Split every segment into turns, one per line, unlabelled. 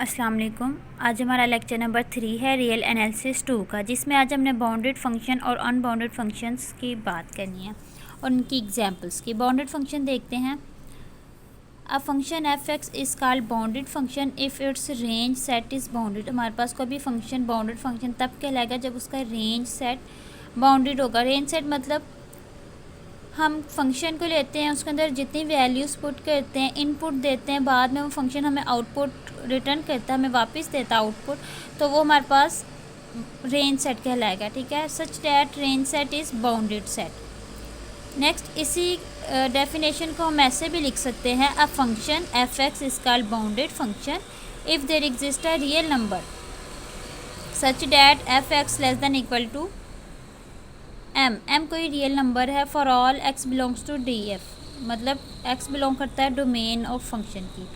अस्सलाम वालेकुम। आज हमारा लेक्चर नंबर 3 है रियल एनालिसिस 2 का, जिसमें आज हमने बाउंडेड फंक्शन और अनबाउंडेड फंक्शंस की बात करनी है और उनकी एग्जांपल्स की। बाउंडेड फंक्शन देखते हैं। A function f x is called bounded function if it's range set is bounded. हमारे पास कोई भी फंक्शन बाउंडेड फंक्शन तब कहलाएगा जब उसका रेंज सेट बाउंडेड होगा। रेंज सेट मतलब हम फंक्शन को लेते हैं, उसके अंदर जितनी वैल्यूज़ पुट करते हैं, इनपुट देते हैं, बाद में वो फंक्शन हमें आउटपुट रिटर्न करता है, हमें वापस देता है आउटपुट, तो वो हमारे पास रेंज सेट कहलाएगा। ठीक है, such that range set is bounded set. Next, इसी डेफिनेशन को हम ऐसे भी लिख सकते हैं, a function f x is called bounded function if there exist a real number such that f x less than equal to m कोई real number है for all x belongs to d f, मतलब x belong करता है domain of function की।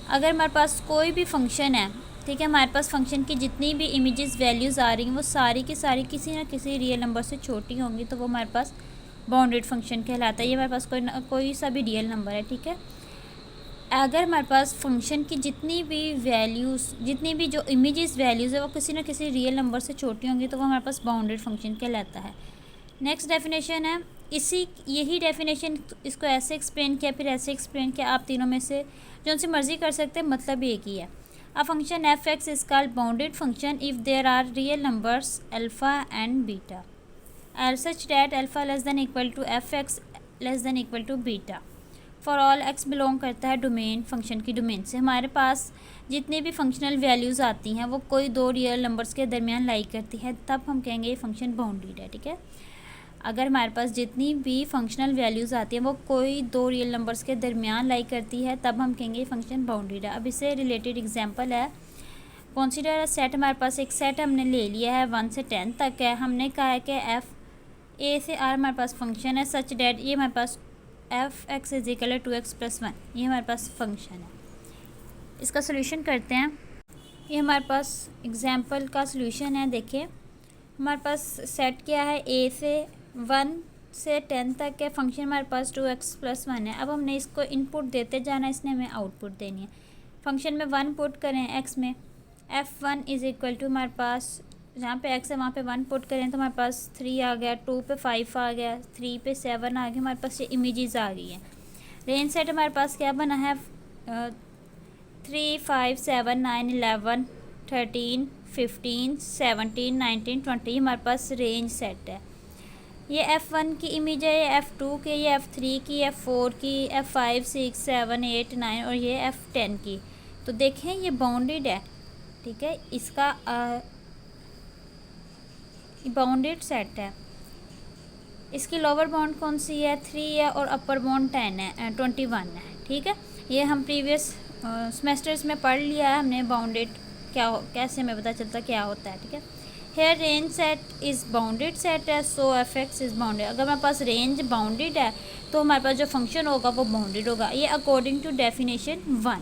अगर हमारे पास कोई भी फंक्शन है, ठीक है, हमारे पास फंक्शन की जितनी भी इमेजेस वैल्यूज़ आ रही हैं वो सारी की सारी किसी ना किसी रियल नंबर से छोटी होंगी, तो वो हमारे पास बाउंडेड फंक्शन कहलाता है। ये हमारे पास कोई सा भी रियल नंबर है। ठीक है, अगर हमारे पास फंक्शन की जितनी भी वैल्यूज़, जितनी भी जो इमेजेस वैल्यूज़ है वो किसी ना किसी रियल नंबर से छोटी होंगी, तो वो हमारे पास बाउंडेड फंक्शन कहलाता है। नेक्स्ट डेफिनेशन है, यही डेफिनेशन इसको ऐसे एक्सप्लेन किया, फिर ऐसे एक्सप्लेन किया, आप तीनों में से जो उनसे मर्जी कर सकते हैं, मतलब एक ही है। A function f x is called bounded function if there are real numbers alpha and beta such that alpha less than equal to f x less than equal to beta for all x belong करता है domain function की domain से। हमारे पास जितनी भी functional values आती हैं वो कोई दो रियल नंबर्स के दरमियान लाई करती है, तब हम कहेंगे ये फंक्शन बाउंडेड है। ठीक है, अगर हमारे पास जितनी भी फंक्शनल वैल्यूज़ आती हैं वो कोई दो रियल नंबर्स के दरमियान लाई करती है, तब हम कहेंगे ये फंक्शन बाउंडेड है। अब इससे रिलेटेड एग्जांपल है, कंसीडर अ सेट। हमारे पास एक सेट हमने ले लिया है 1 से 10 तक है। हमने कहा है कि एफ ए से आर हमारे पास फंक्शन है सच डैट, ये हमारे पास f x is equal to 2x+1, ये हमारे पास फंक्शन है। इसका सोल्यूशन करते हैं। ये हमारे पास एग्जाम्पल का सोल्यूशन है। देखिए, हमारे पास सेट क्या है, ए से 1 से 10 तक के फंक्शन हमारे पास 2x+1 है। अब हमने इसको इनपुट देते जाना है, इसने हमें आउटपुट देनी है। फंक्शन में 1 पुट करें एक्स में, f1 इज़ इक्वल टू हमारे पास जहाँ पे x है वहाँ पे 1 पुट करें तो हमारे पास 3 आ गया, 2 पे 5 आ गया, 3 पे 7 आ गया, हमारे पास ये इमेजेस आ गई हैं। रेंज सेट हमारे पास क्या बना है, 3 5 7 9 11 13 15 17 19 20, हमारे पास रेंज सेट है। ये f1 की इमेज है, ये f2 की, ये f3 की, f4 की, f5 6 7 8 9 और ये f10 की। तो देखें ये बाउंडेड है। ठीक है, इसका बाउंडेड सेट है। इसकी लोअर बाउंड कौन सी है, 3 है, और अपर बाउंड 21 है। ठीक है, ये हम प्रीवियस सेमेस्टर्स में पढ़ लिया है हमने, बाउंडेड कैसे हमें पता चलता क्या होता है। ठीक है, here range set is bounded set है, so f x is bounded. अगर हमारे पास रेंज बाउंडेड है तो हमारे पास जो फंक्शन होगा वो बाउंडेड होगा। ये अकॉर्डिंग टू डेफिनेशन 1।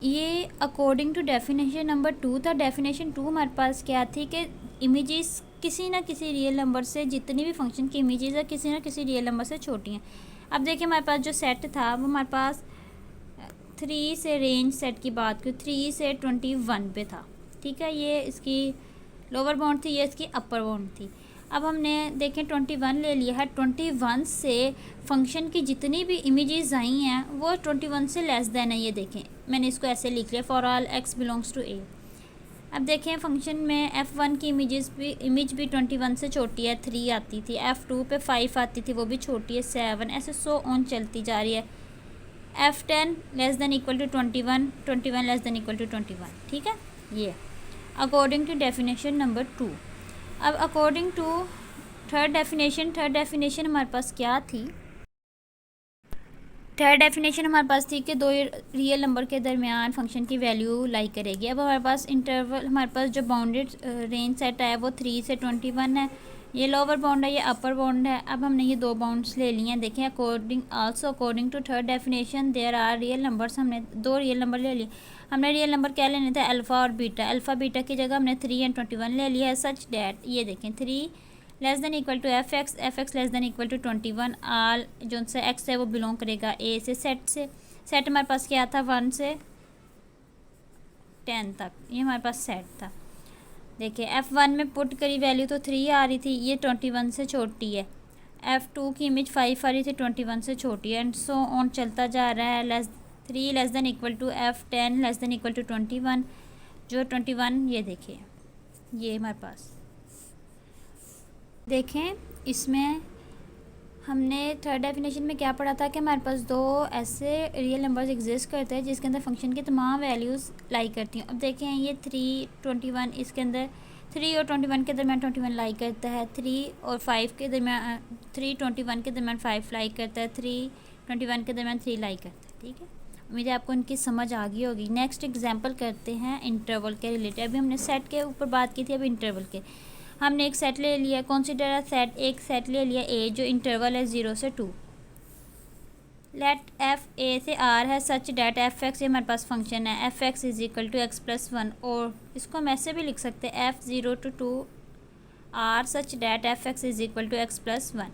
ये अकॉर्डिंग टू डेफिनेशन नंबर 2 था। डेफिनेशन 2 हमारे पास क्या थी कि इमेजेस किसी ना किसी रियल नंबर से, जितनी भी फंक्शन की इमेजेस है किसी ना किसी रियल नंबर से छोटी हैं। अब देखिए, हमारे पास जो सेट था वो हमारे पास 3 से रेंज सेट की बात करें 3 से 21 पे था। ठीक है, ये इसकी लोअर बाउंड थी, ये इसकी अपर बाउंड थी। अब हमने देखें 21 ले लिया है, 21 से फंक्शन की जितनी भी इमेजेस आई हैं वो 21 से लेस देन है। ये देखें, मैंने इसको ऐसे लिख लिया, for all x belongs to A. अब देखें फंक्शन में f1 की इमेज भी 21 से छोटी है, 3 आती थी, f2 पे 5 आती थी, वो भी छोटी है, 7, ऐसे सो ऑन चलती जा रही है। f10 less than equal to 21, 21 less than equal to 21। ठीक है, ये अकॉर्डिंग टू डेफिनेशन नंबर 2। अब अकॉर्डिंग टू थर्ड डेफिनेशन हमारे पास क्या थी, थर्ड डेफिनेशन हमारे पास थी कि दो रियल नंबर के दरमियान फंक्शन की वैल्यू लाई करेगी। अब हमारे पास इंटरवल, हमारे पास जो बाउंडेड रेंज सेट है वो 3 से 21 है। ये लोअर बाउंड है, ये अपर बाउंड है। अब हमने ये दो बाउंड्स ले लिए हैं। देखें, according to third definition there are real numbers, हमने दो रियल नंबर ले लिए। हमने रियल नंबर क्या लेने थे, अल्फ़ा और बीटा। अल्फ़ा बीटा की जगह हमने 3 एंड 21 ले लिया है, सच डैट ये देखें 3 less than equal to f x less than equal to 21। आल जो सा एक्स है वो बिलोंग करेगा ए से। सेट हमारे पास क्या था, 1 से 10 तक, ये हमारे पास सेट था। देखिए F1 में पुट करी वैल्यू तो 3 आ रही थी, ये 21 से छोटी है। F2 की इमेज 5 आ रही थी, 21 से छोटी है, एंड सो ऑन चलता जा रहा है। 3 less than equal to F10 less than equal to 21, जो 21 ये देखिए, ये हमारे पास देखें। इसमें हमने थर्ड डेफिनेशन में क्या पढ़ा था कि हमारे पास दो ऐसे रियल नंबर्स एग्जिस्ट करते हैं जिसके अंदर फंक्शन की तमाम वैल्यूज़ लाई करती हैं। अब देखें ये 3, 21, इसके अंदर 3 और 21 के दरमियान 21 लाई करता है, 3 और 5 के दरमियान 3, 21 के दरमियान 5 लाई करता है, 3, 21 के दरमियान 3 लाई करता है। ठीक है, उम्मीद है आपको इनकी समझ आ गई होगी। नेक्स्ट एग्जाम्पल करते हैं इंटरवल के रिलेटेड। अभी हमने सेट के ऊपर बात की थी, अभी इंटरवल के। हमने एक सेट ले लिया, कंसीडर अ सेट, एक सेट ले लिया ए जो इंटरवल है 0 से 2। लेट एफ ए से आर है सच डैट एफ एक्स, ये हमारे पास फंक्शन है, f x is equal to x plus 1, और इसको हम ऐसे भी लिख सकते हैं f 0 to 2 are such that f x is equal to x plus 1।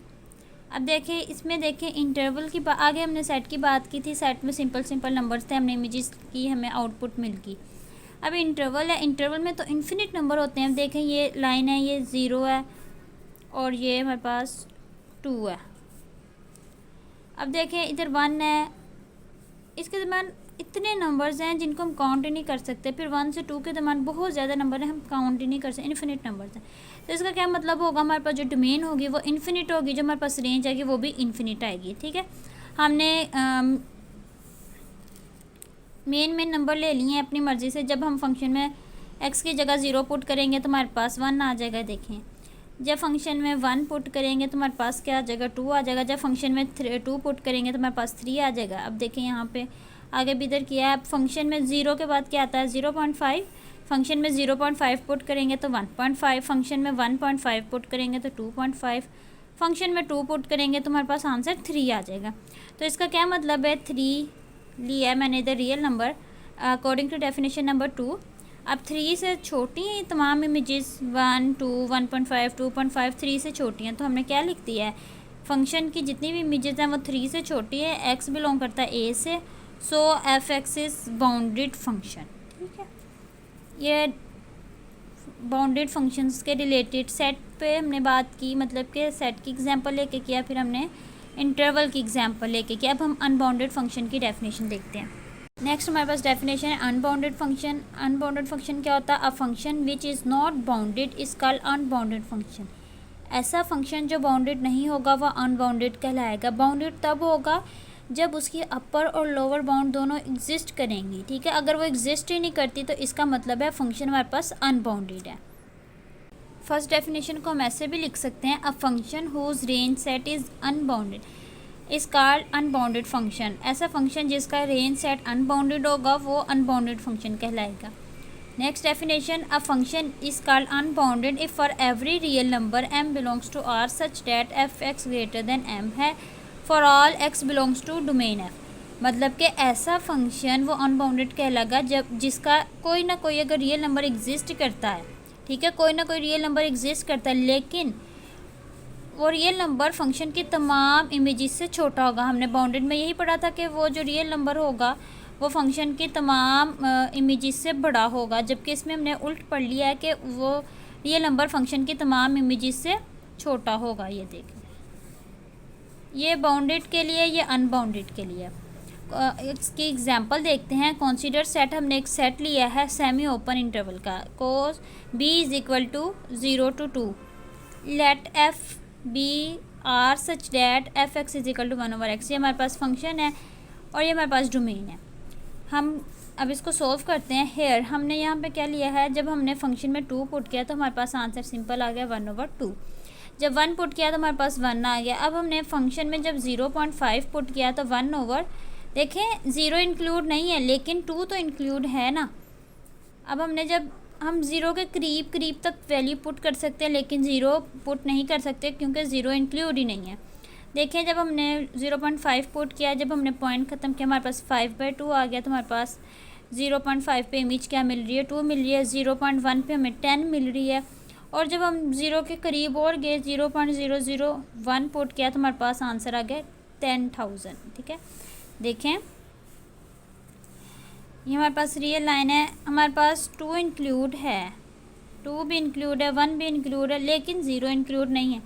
अब देखें इसमें, देखें इंटरवल की आगे हमने सेट की बात की थी, सेट में सिंपल नंबर्स थे, हमने इमेजेस की, हमें आउटपुट मिल गई। अब इंटरवल है, इंटरवल में तो इन्फिनिट नंबर होते हैं। अब देखें ये लाइन है, ये 0 है और ये हमारे पास 2 है। अब देखें इधर 1 है, इसके दरम्यान इतने नंबर्स हैं जिनको हम काउंट ही नहीं कर सकते। फिर 1 से 2 के दरम्यान बहुत ज़्यादा नंबर हैं, हम काउंट ही नहीं कर सकते, इन्फिनिट नंबर्स हैं। तो इसका क्या मतलब होगा, हमारे पास जो डोमेन होगी वो इन्फिनिट होगी, जो हमारे पास रेंज आएगी वो भी इन्फिनिट आएगी। ठीक है, हमने मेन नंबर ले लिए हैं अपनी मर्ज़ी से। जब हम फंक्शन में x की जगह 0 पुट करेंगे तो हमारे पास 1 आ जाएगा। देखें जब फंक्शन में 1 पुट करेंगे तो हमारे पास क्या आ जाएगा, 2 आ जाएगा। जब फंक्शन में 2 पुट करेंगे तो हमारे पास 3 आ जाएगा। अब देखें यहाँ पे आगे भी इधर किया है। अब फंक्शन में 0 के बाद क्या आता है, 0.5। फंक्शन में 0.5 पुट करेंगे तो 1.5, फंक्शन में 1.5 पुट करेंगे तो 2.5, फंक्शन में 2 पुट करेंगे तो हमारे पास आंसर 3 आ जाएगा। तो इसका क्या मतलब है, 3 लिया है मैंने इधर real number according to definition number 2। अब 3 से छोटी हैं तमाम इमेजेस, 1, 2, 1.5, 2.5, 3 से छोटी हैं। तो हमने क्या लिख दिया है, फंक्शन की जितनी भी इमेजेस हैं वो 3 से छोटी है, x बिलोंग करता है a से, so f x is bounded function. ठीक है, ये बाउंडेड फंक्शंस के रिलेटेड सेट पे हमने बात की, मतलब कि सेट की एग्जांपल लेके किया, फिर हमने इंटरवल की एग्जांपल लेके किया। अब हम अनबाउंडेड फंक्शन की डेफिनेशन देखते हैं। नेक्स्ट हमारे पास डेफिनेशन है अनबाउंडेड फंक्शन। अनबाउंडेड फंक्शन क्या होता है, a function which is not bounded is called unbounded function. ऐसा फंक्शन जो बाउंडेड नहीं होगा वह अनबाउंडेड कहलाएगा। बाउंडेड तब होगा जब उसकी अपर और लोअर बाउंड दोनों एग्जिस्ट करेंगी। ठीक है, अगर वो एग्जिस्ट ही नहीं करती तो इसका मतलब है फंक्शन हमारे पास अनबाउंडेड है। फर्स्ट डेफिनेशन को हम ऐसे भी लिख सकते हैं, a function whose range set is unbounded is called unbounded function. ऐसा फंक्शन जिसका रेंज सेट अनबाउंडेड होगा वो अनबाउंडेड फंक्शन कहलाएगा। Next definition, a function is called unbounded if for every real number m belongs to r such that f x greater than m है for all x belongs to domain f। मतलब कि ऐसा function वो unbounded कहलाएगा जब जिसका कोई ना कोई अगर रियल नंबर एग्जिस्ट करता है। ठीक है, कोई ना कोई रियल नंबर एग्जिस्ट करता है, लेकिन वो रियल नंबर फंक्शन की तमाम इमेजेस से छोटा होगा। हमने बाउंडेड में यही पढ़ा था कि वो जो रियल नंबर होगा वो फंक्शन की तमाम इमेजेस से बड़ा होगा, जबकि इसमें हमने उल्ट पढ़ लिया है कि वो रियल नंबर फंक्शन की तमाम इमेजेस से छोटा होगा। ये देखें, ये बाउंडेड के लिए, ये अनबाउंडेड के लिए। इसकी एग्जांपल देखते हैं। कंसीडर सेट, हमने एक सेट लिया है सेमी ओपन इंटरवल का, कोस b is equal to 0 to 2। Let f b are such that f x is equal to 1/x। ये हमारे पास फंक्शन है और ये हमारे पास डोमेन है। हम अब इसको सोल्व करते हैं। हेयर हमने यहाँ पे क्या लिया है, जब हमने फंक्शन में 2 पुट किया तो हमारे पास आंसर सिंपल आ गया 1/2। जब 1 पुट किया तो हमारे पास 1 आ गया। अब हमने फंक्शन में जब 0.5 पुट किया तो 1/, देखें 0 इंक्लूड नहीं है लेकिन 2 तो इंक्लूड है ना। अब हमने जब हम 0 के करीब तक वैल्यू पुट कर सकते हैं लेकिन 0 पुट नहीं कर सकते क्योंकि 0 इंक्लूड ही नहीं है। देखें जब हमने 0.5 पुट किया, जब हमने पॉइंट ख़त्म किया हमारे पास 5/2 आ गया। तो हमारे पास 0.5 पे इमेज क्या मिल रही है, 2 मिल रही है। 0.1 पे हमें 10 मिल रही है। और जब हम 0 के करीब और गए 0.001 पुट किया तो हमारे पास आंसर आ गया 10,000। ठीक है, देखें ये हमारे पास रियल लाइन है, हमारे पास 2 इंक्लूड है, 2 भी इंक्लूड है, 1 भी इंक्लूड है, लेकिन 0 इंक्लूड नहीं है।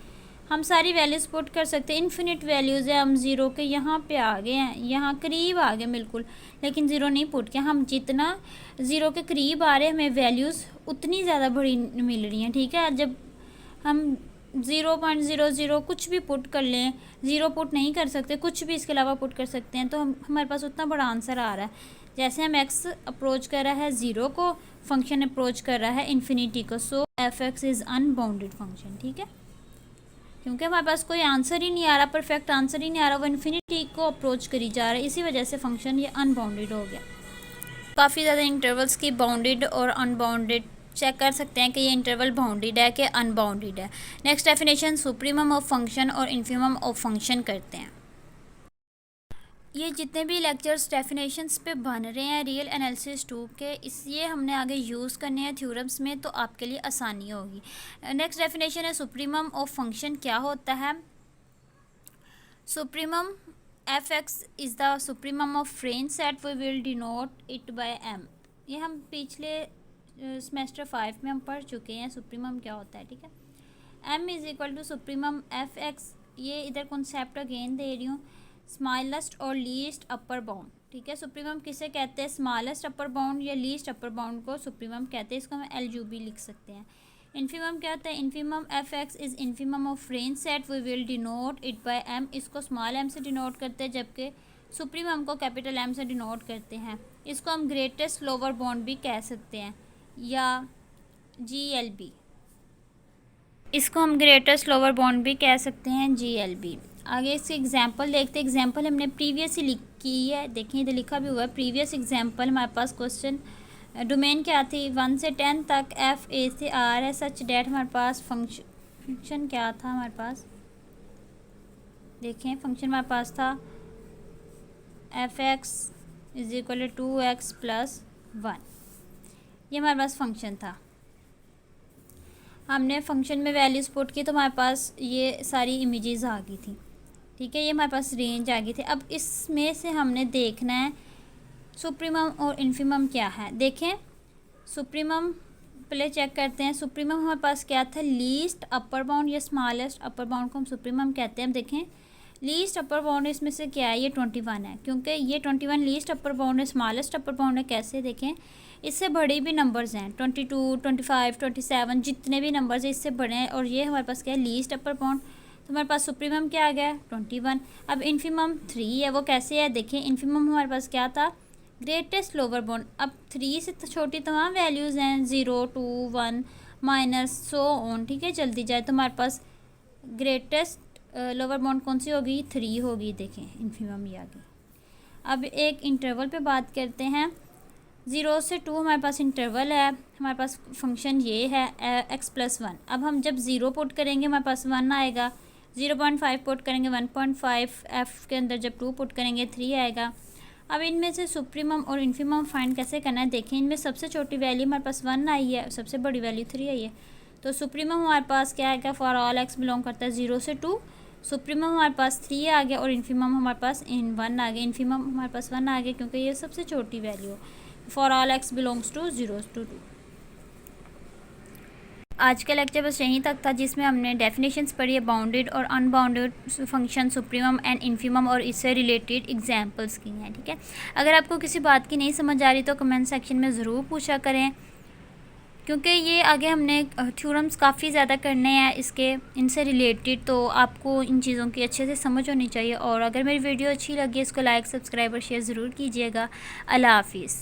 हम सारी वैल्यूज़ पुट कर सकते हैं, इन्फिनिट वैल्यूज़ है, हम 0 के यहाँ पे आ गए हैं, यहाँ करीब आ गए बिल्कुल, लेकिन 0 नहीं पुट किया। हम जितना 0 के करीब आ रहे हैं हमें वैल्यूज़ उतनी ज़्यादा बड़ी मिल रही हैं, ठीक है। जब हम 0.00 कुछ भी पुट कर लें, 0 पुट नहीं कर सकते, कुछ भी इसके अलावा पुट कर सकते हैं, तो हमारे पास उतना बड़ा आंसर आ रहा है। जैसे हम x अप्रोच कर रहा है 0 को, फंक्शन अप्रोच कर रहा है इन्फिनिटी को, सो f(x) इज़ अनबाउंडेड फंक्शन, ठीक है। क्योंकि हमारे पास कोई आंसर ही नहीं आ रहा, परफेक्ट आंसर ही नहीं आ रहा, वो इन्फिनिटी को अप्रोच करी जा रहा है, इसी वजह से फंक्शन ये अनबाउंडेड हो गया। काफ़ी ज़्यादा इंटरवल्स की बाउंडेड और अनबाउंडेड चेक कर सकते हैं कि ये इंटरवल बाउंडेड है कि अनबाउंडेड है। Next definition supremum of function और इन्फीमम ऑफ फंक्शन करते हैं। ये जितने भी लेक्चर्स डेफिनेशंस पे बन रहे हैं रियल एनालिसिस 2 के, ये हमने आगे यूज़ करने हैं थ्योरम्स में, तो आपके लिए आसानी होगी। नेक्स्ट डेफिनेशन है सुप्रीमम ऑफ फंक्शन क्या होता है। Supremum f(x) is the supremum of range set, we will denote it by m। ये हम पिछले सेमेस्टर 5 में हम पढ़ चुके हैं सुप्रीमम क्या होता है, ठीक है। m is equal to supremum f(x), ये इधर कॉन्सेप्ट अगेन दे रही हूँ, स्मॉलेस्ट और लीस्ट अपर बाउंड, ठीक है। सुप्रीमम किसे कहते हैं, स्मॉलेस्ट अपर बाउंड या लीस्ट अपर बाउंड को सुप्रीमम कहते हैं, इसको हम LUB लिख सकते हैं। इन्फीमम क्या होता है, infimum f(x) is infimum of range set, we will denote it by m। इसको स्मॉल m से डिनोट करते हैं, जबकि सुप्रीमम को कैपिटल M से डिनोट करते हैं। इसको हम ग्रेटेस्ट लोअर बाउंड भी कह सकते हैं, या GLB, इसको हम ग्रेटेस्ट लोअर बाउंड भी कह सकते हैं, GLB। आगे इससे एग्जाम्पल देखते हैं। एग्जाम्पल हमने प्रीवियस ही की है, देखिए इधर लिखा भी हुआ है प्रीवियस एग्जाम्पल। हमारे पास क्वेश्चन डोमेन क्या थी, 1 से 10 तक f a से r है, सच डेट हमारे पास फंक्शन क्या था, हमारे पास देखें फंक्शन हमारे पास था f(x) is equal to 2x plus 1, ये हमारे पास फंक्शन था। हमने फंक्शन में वैल्यूज़ पुट की तो हमारे पास ये सारी इमेजेस आ गई थी, ठीक है, ये हमारे पास रेंज आ गई थी। अब इसमें से हमने देखना है सुप्रीमम और इन्फीमम क्या है। देखें सुप्रीमम पहले चेक करते हैं। सुप्रीमम हमारे पास क्या था, लीस्ट अपर बाउंड या स्मॉलेस्ट अपर बाउंड को हम सुप्रीमम कहते हैं। अब देखें लीस्ट अपर बाउंड इसमें से क्या है, ये 21 है, क्योंकि ये 21 लीस्ट अपर बाउंड है, स्मॉलेस्ट अपर बाउंड है। कैसे देखें, इससे बड़े भी नंबर्स हैं, 22, 25, 27, जितने भी नंबर्स हैं इससे बड़े हैं, और ये हमारे पास क्या है, लीस्ट अपर बाउंड। तो हमारे पास सुप्रीमम क्या आ गया, 21। अब इन्फीमम 3 है, वो कैसे है, देखें इन्फीमम हमारे पास क्या था, ग्रेटेस्ट लोअर बाउंड। अब 3 से तो छोटी तमाम वैल्यूज़ हैं, 0, 2, 1 माइनस सो ऑन, ठीक है, चलती जाए। तो हमारे पास ग्रेटेस्ट लोअर बाउंड कौन सी होगी, 3 होगी। देखें इन्फीमम ये आ गई। अब एक इंटरवल पे बात करते हैं, 0 से 2 हमारे पास इंटरवल है, हमारे पास फंक्शन ये है x प्लस 1। अब हम जब 0 पुट करेंगे हमारे पास 1 आएगा, 0.5 पुट करेंगे 1.5, f के अंदर जब 2 पुट करेंगे 3 आएगा। अब इनमें से सुप्रीमम और इन्फीमम फाइंड कैसे करना है, देखें इनमें सबसे छोटी वैल्यू हमारे पास 1 आई है, सबसे बड़ी वैल्यू 3 आई है। तो सुप्रीमम हमारे पास क्या आएगा, फॉर ऑल x बिलोंग करता है 0 से 2, सुप्रीमम हमारे पास 3 आ गया, और इन्फीमम हमारे पास 1 आ गया। इन्फीमम हमारे पास 1 आ गया क्योंकि ये सबसे छोटी वैल्यू है, for all x belongs to 0 to 2। आज का लेक्चर बस यहीं तक था, जिसमें हमने डेफिनेशंस पढ़ी है बाउंडेड और unbounded function, supremum and infimum, और इससे रिलेटेड एग्जांपल्स की हैं, ठीक है। अगर आपको किसी बात की नहीं समझ आ रही तो कमेंट सेक्शन में ज़रूर पूछा करें, क्योंकि ये आगे हमने थ्योरम्स काफ़ी ज़्यादा करने हैं इसके, इनसे रिलेटेड, तो आपको इन चीज़ों की अच्छे से समझ होनी चाहिए। और अगर मेरी वीडियो अच्छी लगी इसको लाइक, सब्सक्राइब और शेयर ज़रूर कीजिएगा। अल्लाह हाफिज़।